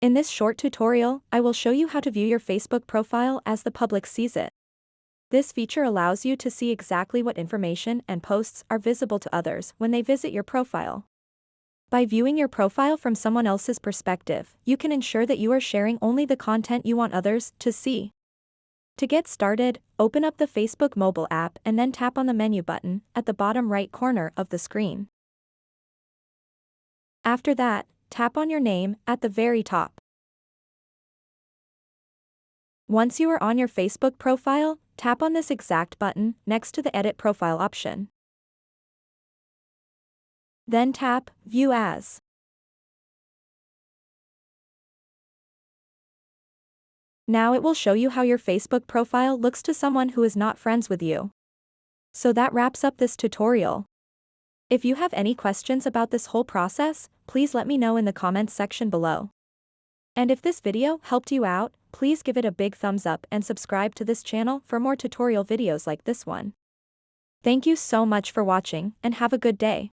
In this short tutorial, I will show you how to view your Facebook profile as the public sees it. This feature allows you to see exactly what information and posts are visible to others when they visit your profile. By viewing your profile from someone else's perspective, you can ensure that you are sharing only the content you want others to see. To get started, open up the Facebook mobile app and then tap on the menu button at the bottom right corner of the screen. After that, tap on your name at the very top. Once you are on your Facebook profile, tap on this exact button next to the Edit Profile option. Then tap View As. Now it will show you how your Facebook profile looks to someone who is not friends with you. So that wraps up this tutorial. If you have any questions about this whole process, please let me know in the comments section below. And if this video helped you out, please give it a big thumbs up and subscribe to this channel for more tutorial videos like this one. Thank you so much for watching and have a good day.